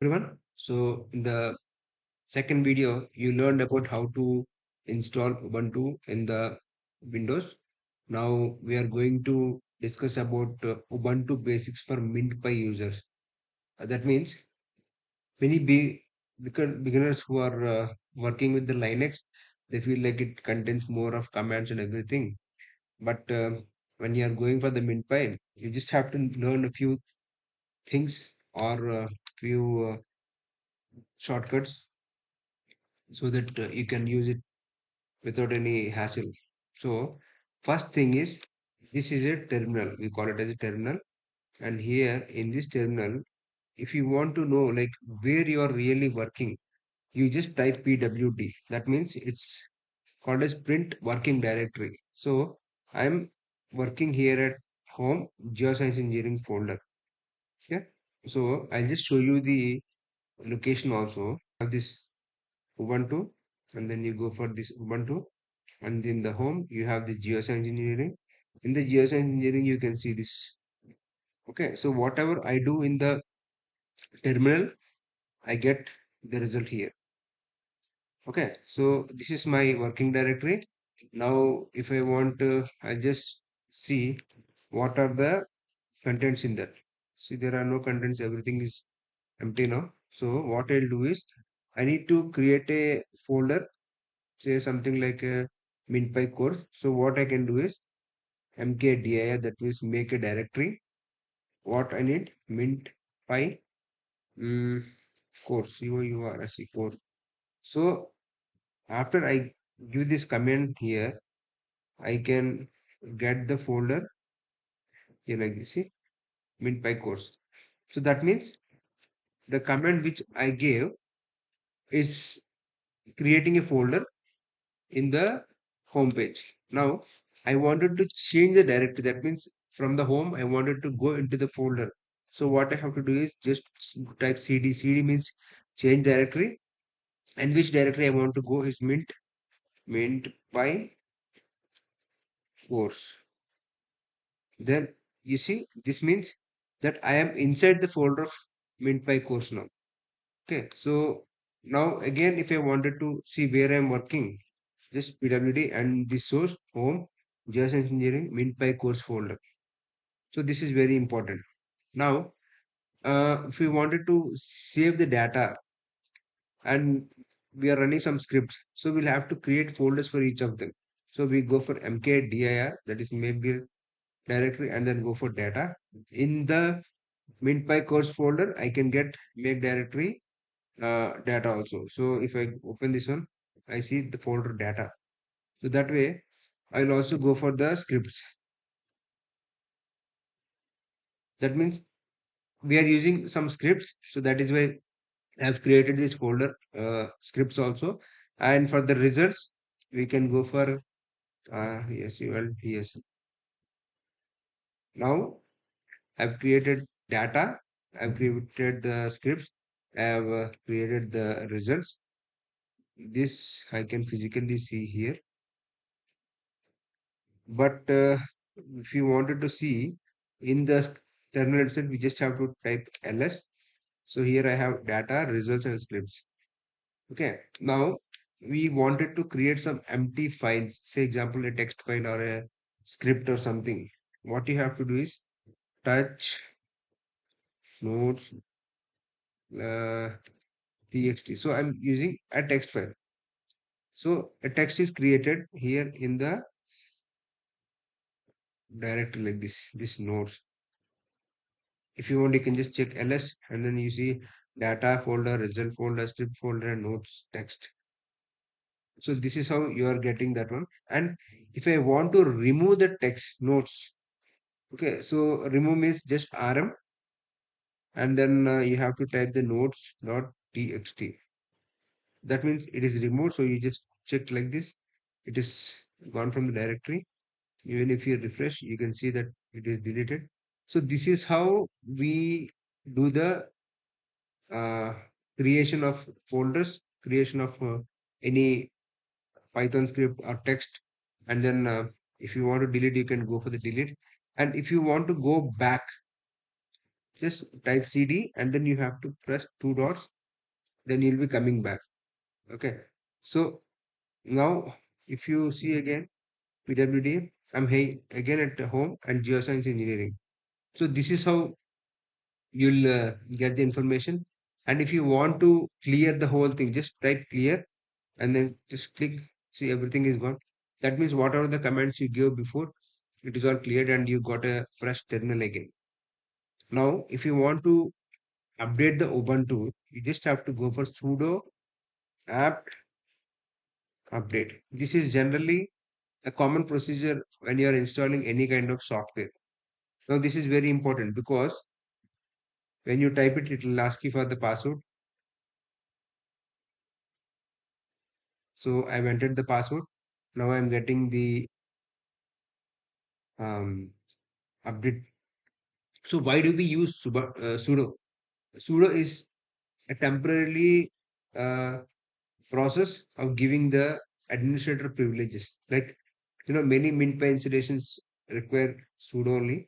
everyone. So in the second video, you learned about how to install Ubuntu in the Windows. Now we are going to discuss about Ubuntu basics for Mintpy users. That means many beginners who are working with the Linux, they feel like it contains more of commands and everything. But when you are going for the Mintpy, you just have to learn a few things or few shortcuts so that you can use it without any hassle. So first thing is, this is a terminal. We call it as a terminal. And here in this terminal, if you want to know like where you are really working, you just type pwd. That means it's called as print working directory. So I'm working here at home geoscience engineering folder. Yeah. So I'll just show you the location also. Have this Ubuntu, and then you go for this Ubuntu, and in the home you have the geoscience engineering. In the geoscience engineering you can see this. Okay, so whatever I do in the terminal, I get the result here. Okay, so this is my working directory. Now if I want to, I just see what are the contents in that. See, there are no contents, everything is empty now. So what I'll do is, I need to create a folder, say something like a Mintpy course. So what I can do is mkdir, that means make a directory. What I need, Mintpy mm, course, course. So after I give this command here, I can get the folder here like this. See, Mintpy course. So that means the command which I gave is creating a folder in the home page. Now I wanted to change the directory. That means from the home, I wanted to go into the folder. So what I have to do is just type cd. Cd means change directory, and which directory I want to go is mint by course. Then you see, this means that I am inside the folder of mint by course now. Okay, so now again, if I wanted to see where I am working, just pwd and this source home geoscience engineering Mintpy course folder. So this is very important. Now if we wanted to save the data and we are running some scripts, so we'll have to create folders for each of them. So we go for mkdir, that is maybe directory, and then go for data. In the Mintpy course folder, I can get make directory data also. So if I open this one, I see the folder data. So that way I'll also go for the scripts. That means we are using some scripts. So that is why I have created this folder scripts also. And for the results, we can go for yes, you will yes. Now I've created data. I've created the scripts. I have created the results. This I can physically see here. But if you wanted to see in the terminal itself, we just have to type ls. So here I have data, results, and scripts. Okay. Now we wanted to create some empty files, say example a text file or a script or something. What you have to do is touch notes uh, txt. So I'm using a text file. So a text is created here in the directory like this nodes. If you want, you can just check ls and then you see data folder, result folder, script folder, and notes text. So this is how you are getting that one. And if I want to remove the text notes, okay, so remove means just rm, and then you have to type the notes dot txt. That means it is removed. So you just check like this, it is gone from the directory. Even if you refresh, you can see that it is deleted. So this is how we do the uh, creation of folders, creation of any Python script or text, and then if you want to delete, you can go for the delete. And if you want to go back just type cd and then you have to press two dots, then you'll be coming back. Okay, so now if you see again pwd, I'm again at home and geoscience engineering. So this is how you'll get the information. And if you want to clear the whole thing, just type clear and then just click. See, everything is gone. That means whatever the commands you gave before, it is all cleared and you got a fresh terminal again. Now if you want to update the Ubuntu, you just have to go for sudo apt update. This is generally a common procedure when you are installing any kind of software. Now this is very important because when you type it, it will ask you for the password. So I've entered the password. Now I'm getting the um, update. So why do we use sudo? Sudo is a temporarily process of giving the administrator privileges. Like, many Mintpy installations require sudo only.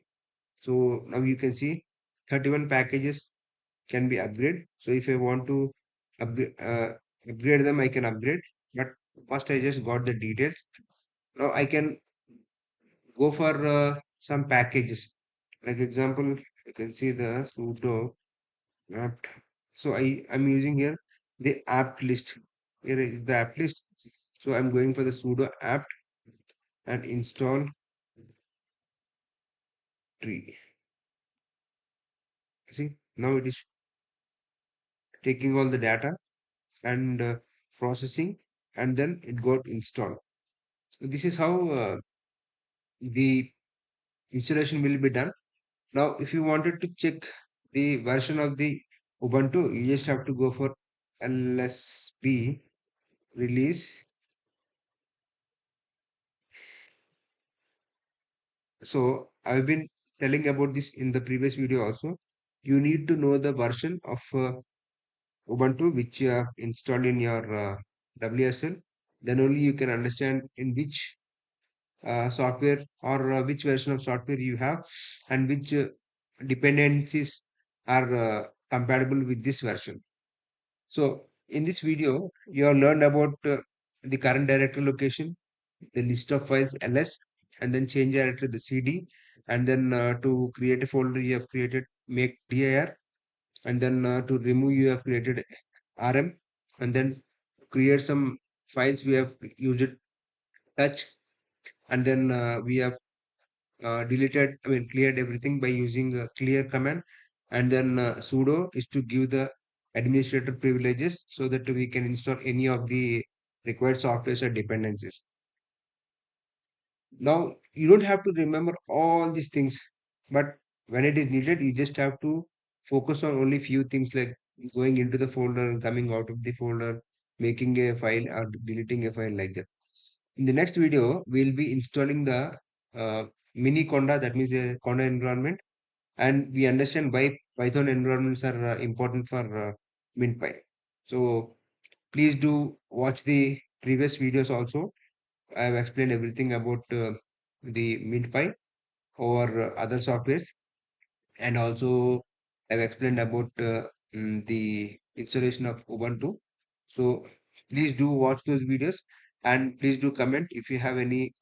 So now you can see 31 packages can be upgraded. So if I want to upgrade them, I can upgrade. But first I just got the details. Now I can go for some packages. Like example, you can see the sudo apt. So I'm using here the apt list. Here is the apt list. So I'm going for the sudo apt and install tree. See, now it is taking all the data and processing, and then it got installed. So this is how the installation will be done. Now, if you wanted to check the version of the Ubuntu, you just have to go for lsp release. So I've been telling about this in the previous video also. You need to know the version of Ubuntu which you have installed in your WSL. Then only you can understand in which software or which version of software you have and which dependencies are compatible with this version. So in this video, you have learned about the current directory location, the list of files ls, and then change directory the cd, and then to create a folder you have created make dir, and then to remove you have created rm, and then create some files we have used touch, and then we have cleared everything by using a clear command, and then sudo is to give the administrator privileges so that we can install any of the required softwares or dependencies. Now you don't have to remember all these things, but when it is needed, you just have to focus on only few things like going into the folder, coming out of the folder, making a file or deleting a file like that. In the next video, we'll be installing the uh, mini conda, that means a conda environment, and we understand why Python environments are important for Mintpy. So please do watch the previous videos also. I have explained everything about the Mintpy or other softwares, and also I've explained about the installation of Ubuntu. So please do watch those videos and please do comment if you have any